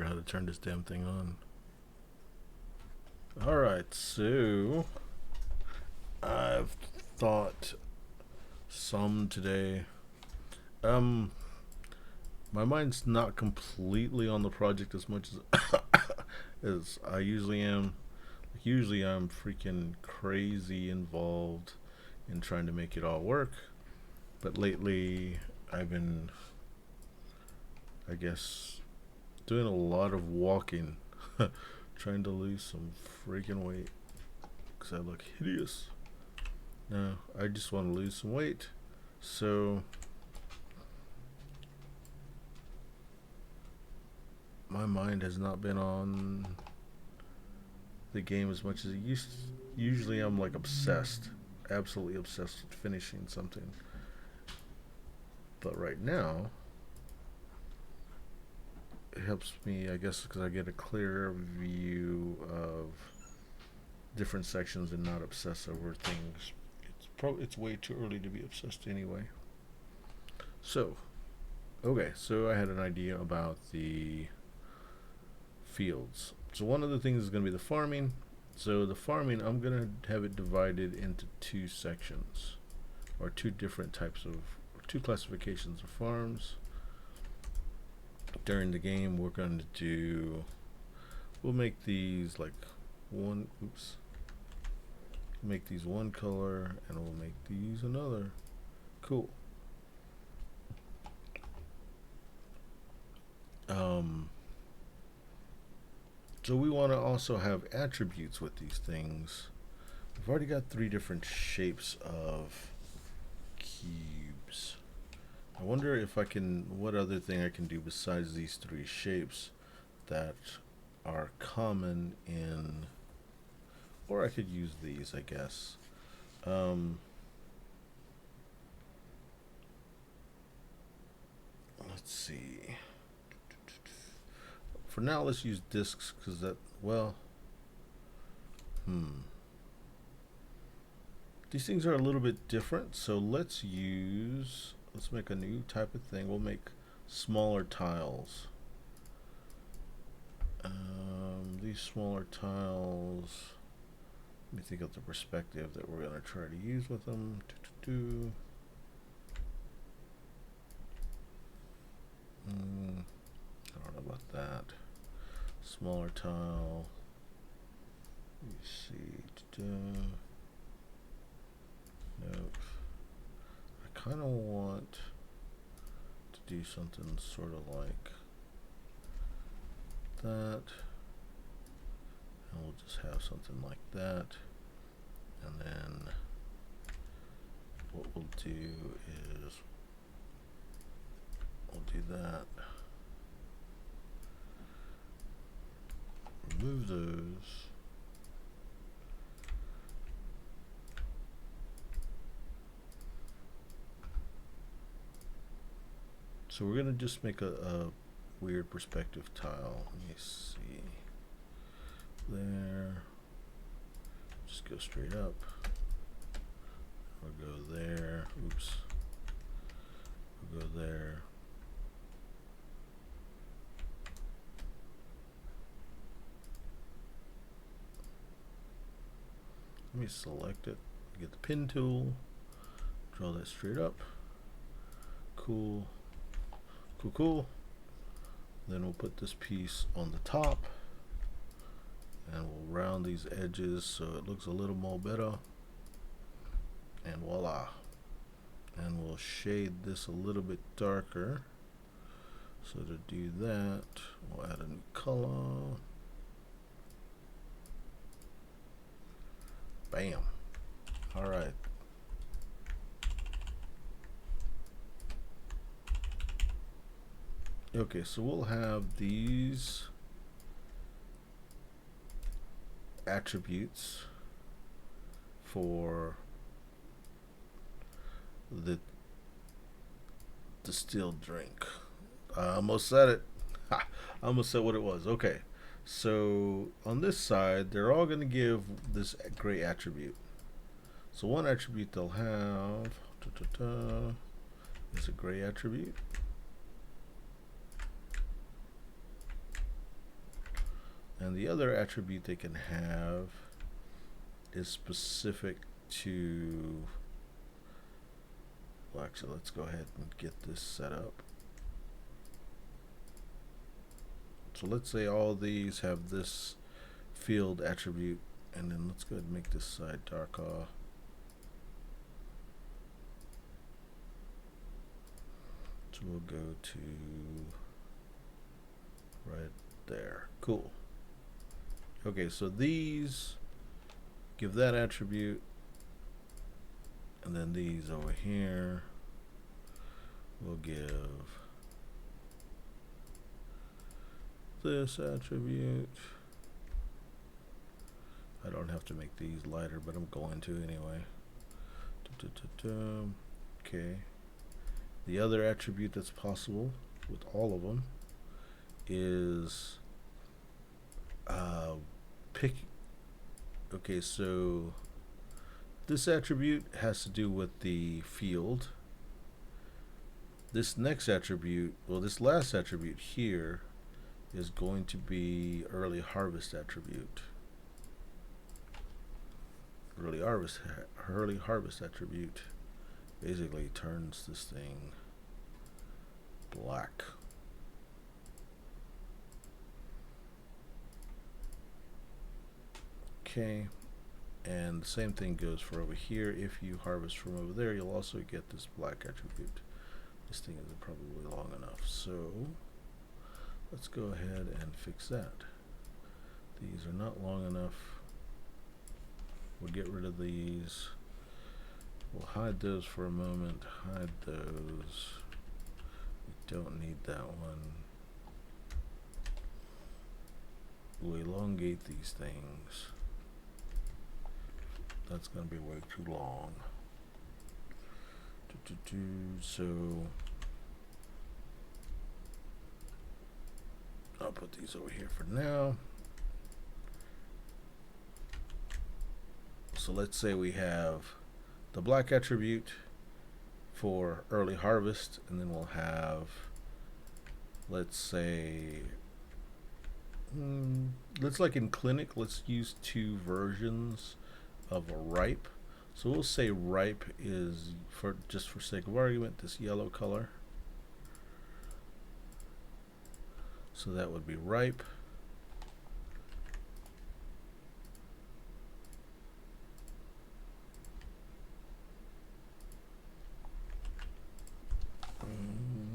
how to turn this damn thing on. Alright, so I've thought some today. Um, my mind's not completely on the project as much as as I usually am. Like usually, I'm freaking crazy involved in trying to make it all work. But lately, I've been, I guess, doing a lot of walking, trying to lose some freaking weight because I look hideous. No, I just want to lose some weight. So my mind has not been on the game as much as it used to. Usually I'm like obsessed, absolutely obsessed with finishing something. But right now, it helps me, I guess, because I get a clearer view of different sections and not obsess over things. It's way too early to be obsessed anyway. So, okay, so I had an idea about the fields. So one of the things is going to be the farming. So the farming, I'm going to have it divided into two sections, or two different types of, two classifications of farms. During the game, we're going to do, we'll make these like one, oops, make these one color, and we'll make these another. Cool. Um, so we want to also have attributes with these things. We've already got three different shapes of cubes. I wonder if I can, what other thing I can do besides these three shapes that are common in, or I could use these, I guess. Let's see. For now, let's use discs because that, well, these things are a little bit different. So let's make a new type of thing. We'll make smaller tiles. These smaller tiles, let me think of the perspective that we're going to try to use with them. I don't know about that. Smaller tile. Let me see. Nope. I kind of want to do something sort of like that. And we'll just have something like that. And then what we'll do is we'll do that. Remove those. So we're gonna just make a weird perspective tile. Let me see. There. Just go straight up. We'll go there. Oops. We'll go there. Let me select it. Get the pin tool. Draw that straight up. Cool. Cool, cool. Then we'll put this piece on the top. And we'll round these edges so it looks a little more better. And voila. And we'll shade this a little bit darker. So to do that, we'll add a new color. Bam. All right. Okay, so we'll have these attributes for the distilled drink. I almost said it. Ha, I almost said what it was. Okay, so on this side, they're all going to give this gray attribute. So one attribute they'll have is a gray attribute. And the other attribute they can have is specific to, well, actually, let's go ahead and get this set up. So let's say all these have this field attribute, and then let's go ahead and make this side dark off. So we'll go to right there. Cool. Okay, so these give that attribute, and then these over here will give this attribute. I don't have to make these lighter, but I'm going to anyway. Okay. The other attribute that's possible with all of them is pick. Okay, so this attribute has to do with the field. This next attribute, well, this last attribute here is going to be early harvest attribute. Early harvest attribute basically turns this thing black. Okay, and the same thing goes for over here. If you harvest from over there, you'll also get this black attribute. This thing isn't probably long enough, so let's go ahead and fix that. These are not long enough. We'll get rid of these. We'll hide those for a moment. Hide those. We don't need that one. We'll elongate these things. That's going to be way too long. So I'll put these over here for now. So let's say we have the black attribute for early harvest, and then we'll have, let's say, let's like in clinic, let's use 2 versions of a ripe. So we'll say ripe is, for just for sake of argument, this yellow color. So that would be ripe.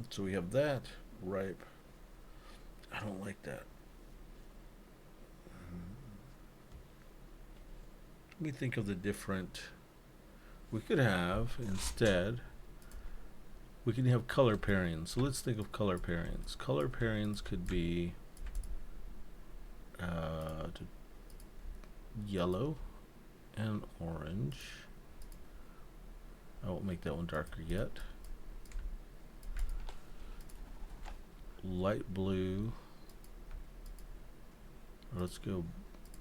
So we have that ripe. I don't like that. Let me think of the different. We could have instead. We can have color pairings. So let's think of color pairings. Color pairings could be yellow and orange. I won't make that one darker yet. Light blue. Let's go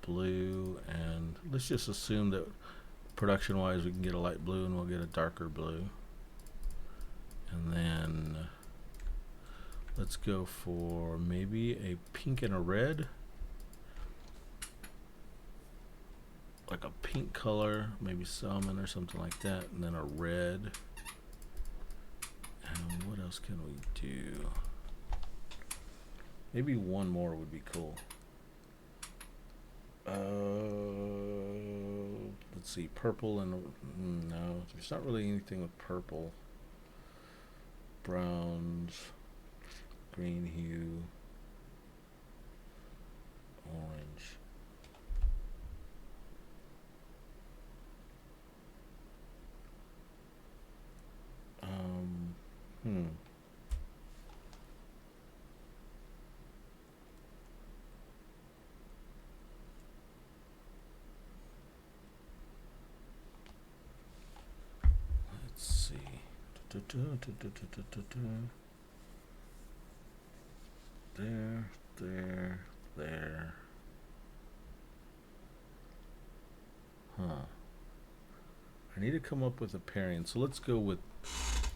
blue, and let's just assume that production wise we can get a light blue and we'll get a darker blue. And then let's go for maybe a pink and a red. Like a pink color, maybe salmon or something like that, and then a red. And what else can we do? Maybe one more would be cool. Let's see, purple and no, there's not really anything with purple. Browns, green hue, orange. Let's see. There. Huh. I need to come up with a pairing. So let's go with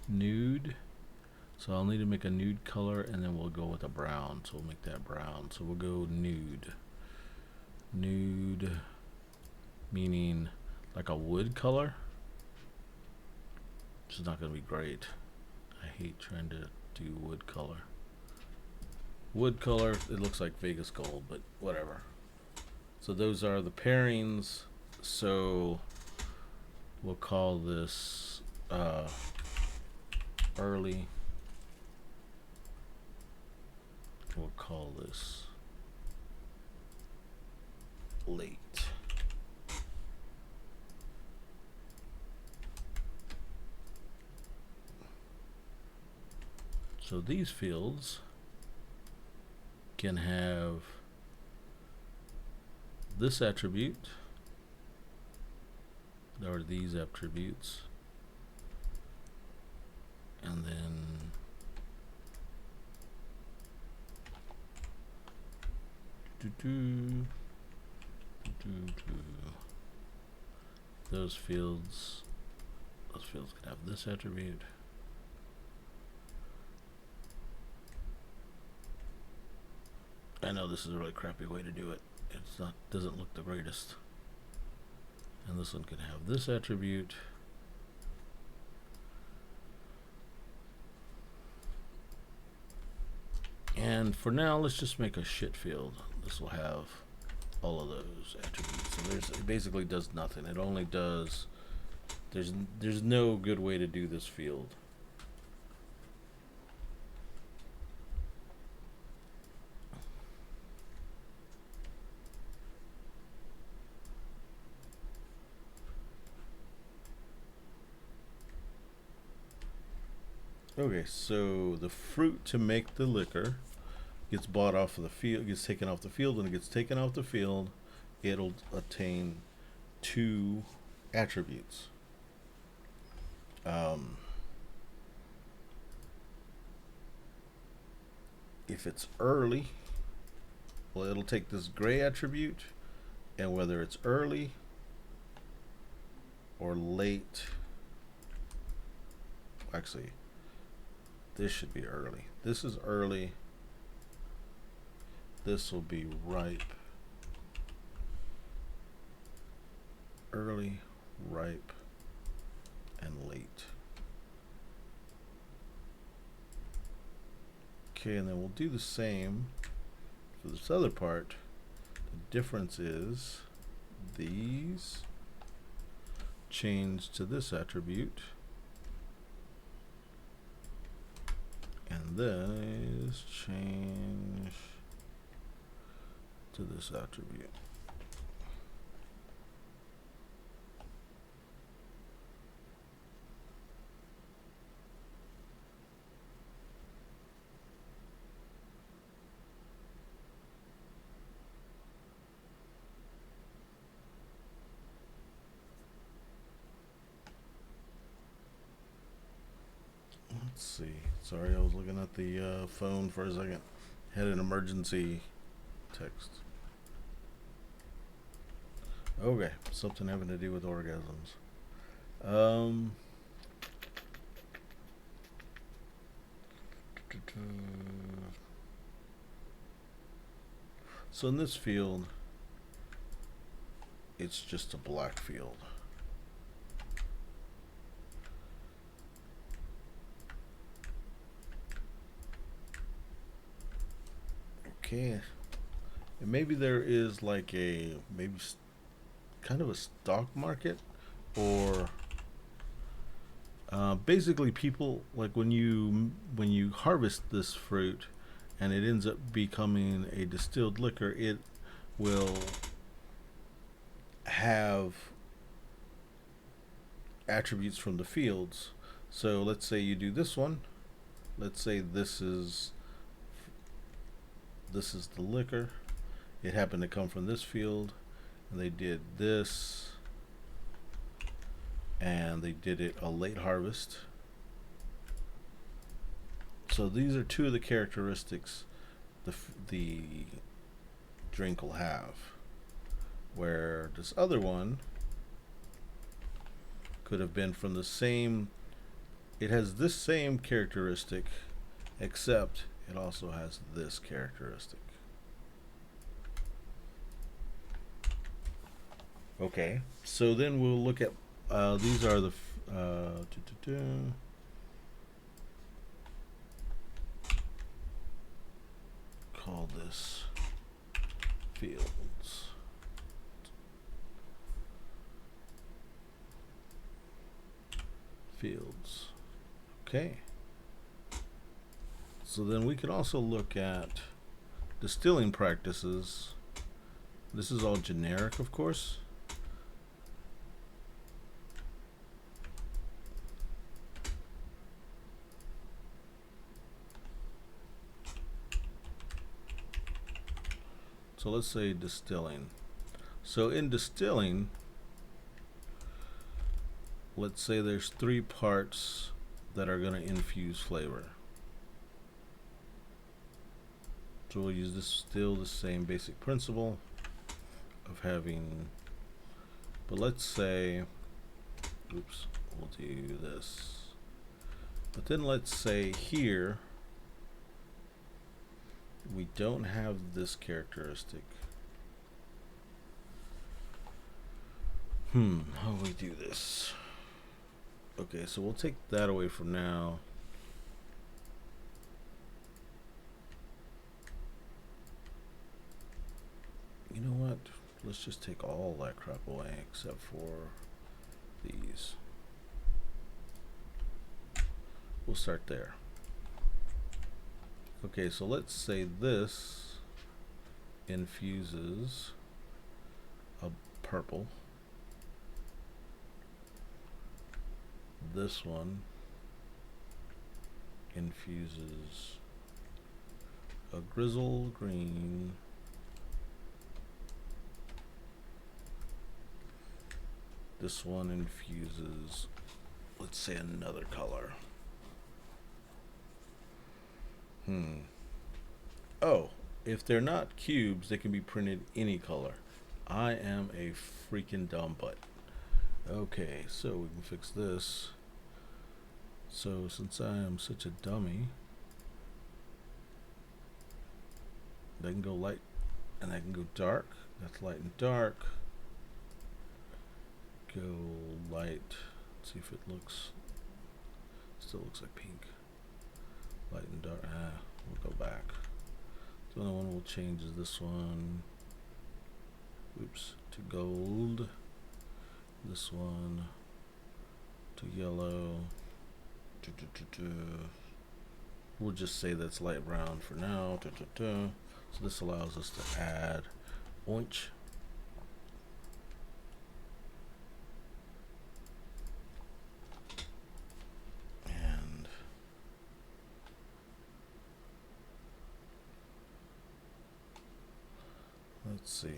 nude. So I'll need to make a nude color, and then we'll go with a brown. So we'll make that brown. So we'll go nude. Nude, meaning like a wood color, which is not going to be great. I hate trying to do wood color. Wood color, it looks like Vegas gold, but whatever. So those are the pairings. So we'll call this early. We'll call this late. So these fields can have this attribute, or these attributes, and then those fields can have this attribute. I know this is a really crappy way to do it. It's not, doesn't look the greatest. And this one can have this attribute. And for now, let's just make a shit field. This will have all of those attributes. And it basically does nothing. It only does, there's no good way to do this field. Okay, so the fruit to make the liquor gets bought off of the field, gets taken off the field. When it gets taken off the field, it'll attain 2 attributes. If it's early, well, it'll take this gray attribute, and whether it's early or late, actually, this should be early. This is early. This will be ripe. Early, ripe, and late. Okay, and then we'll do the same for this other part. The difference is these change to this attribute, and this change to this attribute. Let's see. Sorry, I was looking at the phone for a second. Had an emergency text. Okay, something having to do with orgasms. So in this field, it's just a black field. Okay, and maybe there is like a kind of a stock market, or basically people, like when you harvest this fruit and it ends up becoming a distilled liquor, it will have attributes from the fields. So let's say you do this one. Let's say this is the liquor. It happened to come from this field, and they did this, and they did it a late harvest. So these are 2 of the characteristics the drink will have, where this other one could have been from the same, it has this same characteristic, except it also has this characteristic. Okay, so then we'll look at these are the call this fields. Fields. Okay. So then we could also look at distilling practices. This is all generic, of course. So let's say distilling. So in distilling, let's say there's 3 parts that are going to infuse flavor. So we'll use this still the same basic principle of having, but let's say, oops, we'll do this. But then let's say here we don't have this characteristic. How do we do this? Okay, so we'll take that away for now. You know what? Let's just take all that crap away except for these. We'll start there. Okay, so let's say this infuses a purple. This one infuses a grizzle green. This one infuses, let's say, another color. Oh, if they're not cubes, they can be printed any color. I am a freaking dumb butt. Okay, so we can fix this. So since I am such a dummy, they can go light and I can go dark. That's light and dark. Go light. Let's see if it looks, still looks like pink. Light and dark. We'll go back. The only one we'll change is this one. Oops, to gold. This one to yellow. We'll just say that's light brown for now. So this allows us to add orange. And let's see.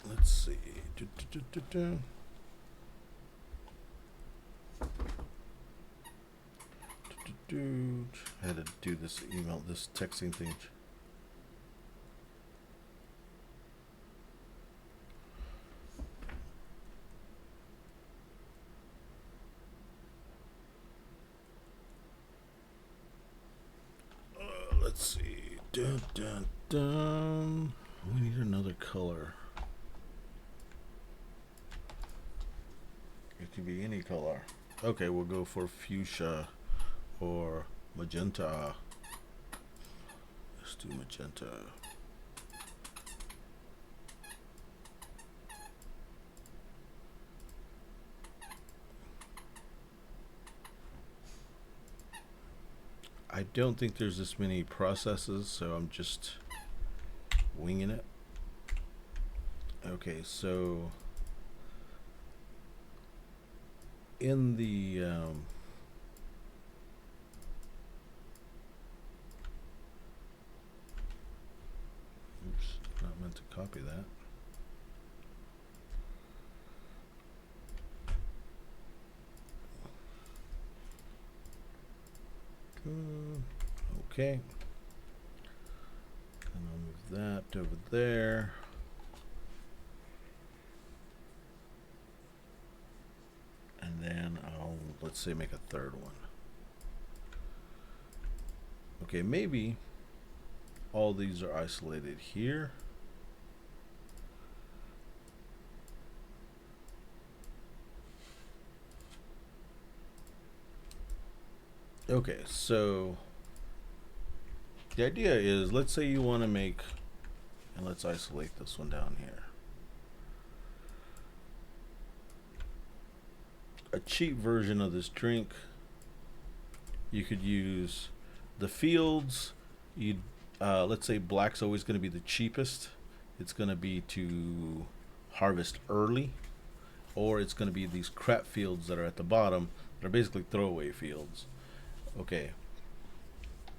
Let's see. I had to do this email, this texting thing. Let's see. Dun, dun, dun. We need another color. It can be any color. Okay, we'll go for fuchsia or magenta. Let's do magenta. I don't think there's this many processes, so I'm just winging it. Okay, so in the oops, not meant to copy that. Okay. And I'll move that over there. And then I'll, let's say, make a third one. Okay, maybe all these are isolated here. Okay, so the idea is, let's say you want to make, and let's isolate this one down here. A cheap version of this drink. You could use the fields. You'd let's say black's always going to be the cheapest. It's going to be to harvest early, or it's going to be these crap fields that are at the bottom. They're basically throwaway fields. Okay.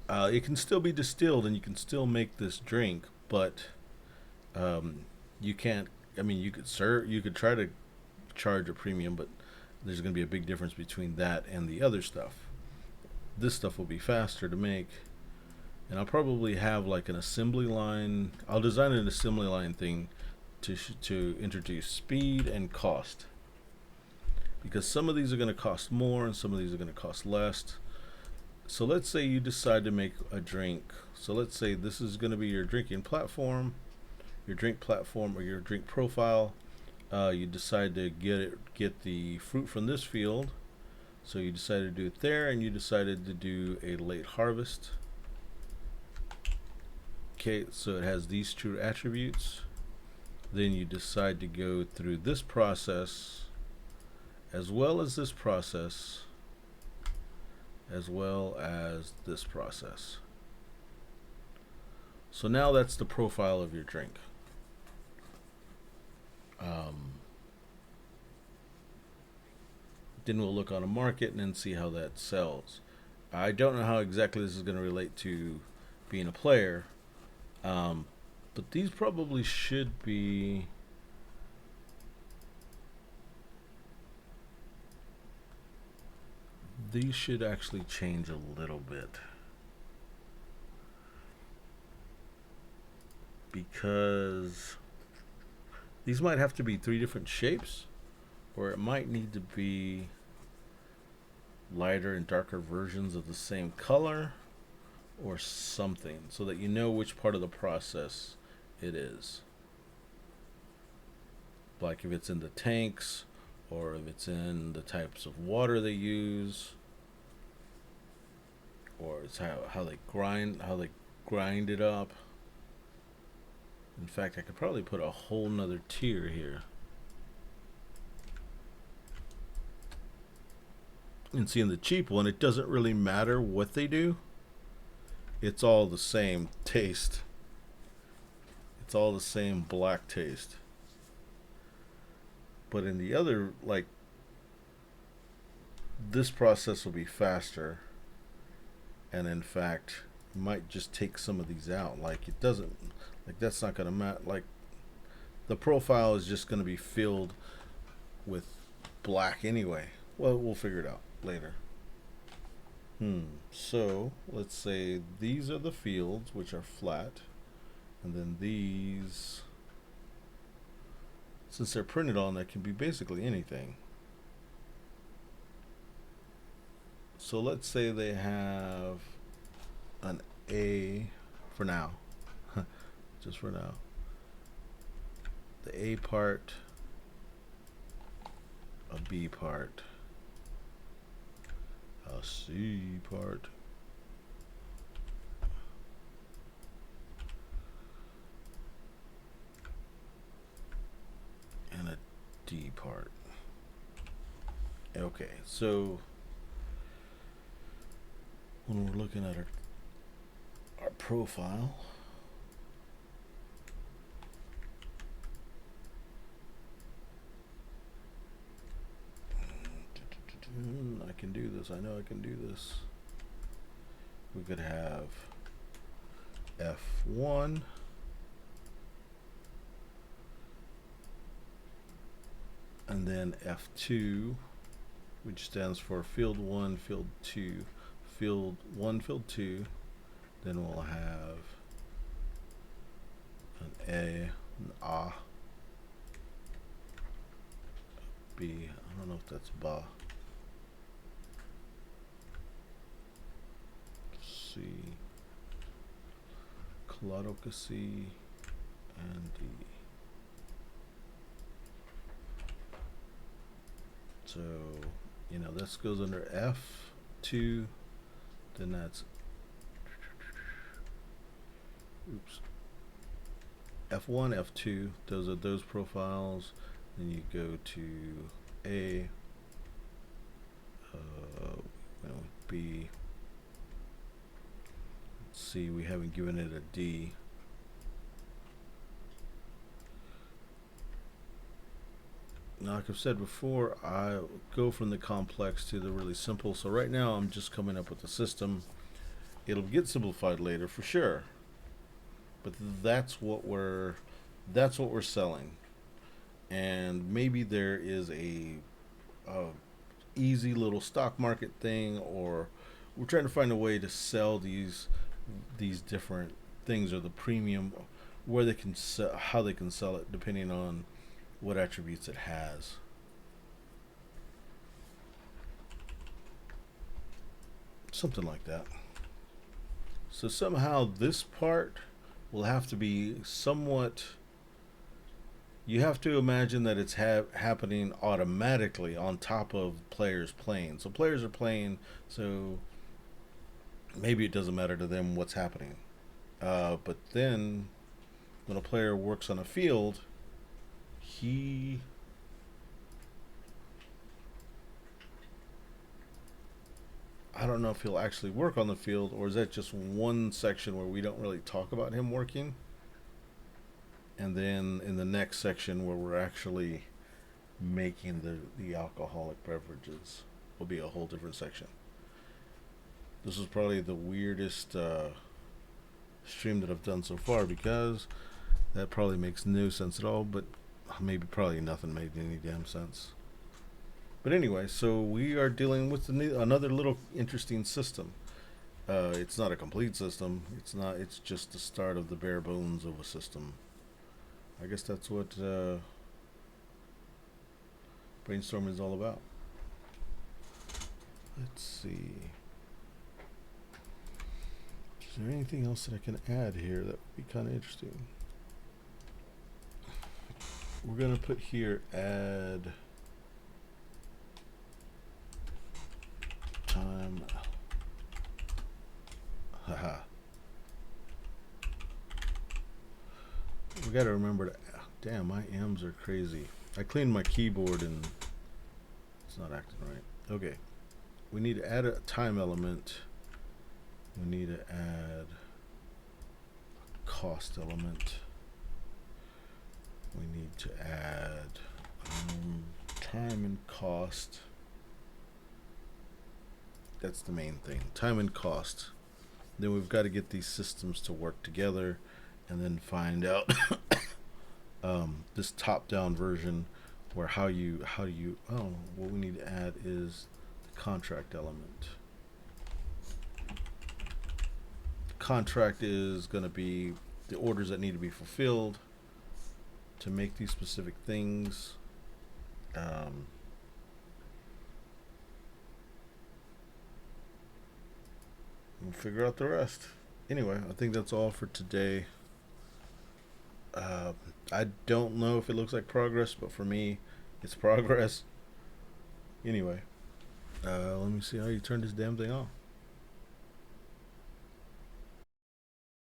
It can still be distilled, and you can still make this drink, but you can't. I mean, you could try to charge a premium, but there's going to be a big difference between that and the other stuff. This stuff will be faster to make, and I'll probably have like an assembly line. I'll design an assembly line thing to introduce speed and cost, because some of these are going to cost more and some of these are going to cost less. So let's say you decide to make a drink. So let's say this is going to be your drinking platform, your drink platform, or your drink profile. You decide to get the fruit from this field. So you decided to do it there, and you decided to do a late harvest. Okay, so it has these two attributes. Then you decide to go through this process, as well as this process, as well as this process. So now that's the profile of your drink. Then we'll look on a market and then see how that sells. I don't know how exactly this is going to relate to being a player, but these probably should be. These should actually change a little bit, because these might have to be 3 different shapes, or it might need to be lighter and darker versions of the same color or something, so that you know which part of the process it is. Like if it's in the tanks, or if it's in the types of water they use, or it's how they grind it up. In fact, I could probably put a whole nother tier here. And see, in the cheap one, it doesn't really matter what they do. It's all the same taste. It's all the same black taste. But in the other, like, this process will be faster. And in fact, you might just take some of these out. Like, it doesn't, like, that's not going to matter. Like, the profile is just going to be filled with black anyway. Well, we'll figure it out later. So let's say these are the fields, which are flat, and then these, since they're printed on, that can be basically anything. So let's say they have an A for now, just for now. The A part, a B part, a C part, and a D part. Okay, so when we're looking at our profile, I can do this. I know I can do this. We could have F1, and then F2, which stands for field 1, field 2, field 1, field 2. Then we'll have an A, an A, B. I don't know if that's ba. C, Claudoka C, and D. So, you know, this goes under F2, then that's, oops, F1, F2, those are those profiles. Then you go to A, B, C, we haven't given it a D. Now, like I've said before, I go from the complex to the really simple. So right now I'm just coming up with a system. It'll get simplified later for sure. But that's what we're selling. And maybe there is a easy little stock market thing, or we're trying to find a way to sell these different things, or the premium, where they can sell, how they can sell it depending on what attributes it has. Something like that. So somehow this part will have to be somewhat, you have to imagine that it's happening automatically on top of players playing. So players are playing, so maybe it doesn't matter to them what's happening. But then when a player works on a field, I don't know if he'll actually work on the field, or is that just one section where we don't really talk about him working? And then in the next section where we're actually making the alcoholic beverages will be a whole different section. This is probably the weirdest stream that I've done so far, because that probably makes no sense at all, but maybe probably nothing made any damn sense. But anyway, so we are dealing with another little interesting system. It's not a complete system. It's just the start of the bare bones of a system. I guess that's what brainstorming is all about. Let's see. Is there anything else that I can add here that would be kind of interesting? We're going to put here add time. Haha. We got to remember to, damn, my M's are crazy. I cleaned my keyboard and it's not acting right. Okay. We need to add a time element. We need to add a cost element. We need to add time and cost. That's the main thing, time and cost. Then we've got to get these systems to work together, and then find out this top-down version where how do you what we need to add is the contract element. Contract is going to be the orders that need to be fulfilled to make these specific things. We'll figure out the rest. Anyway, I think that's all for today. I don't know if it looks like progress, but for me, it's progress. Anyway, let me see how you turn this damn thing off.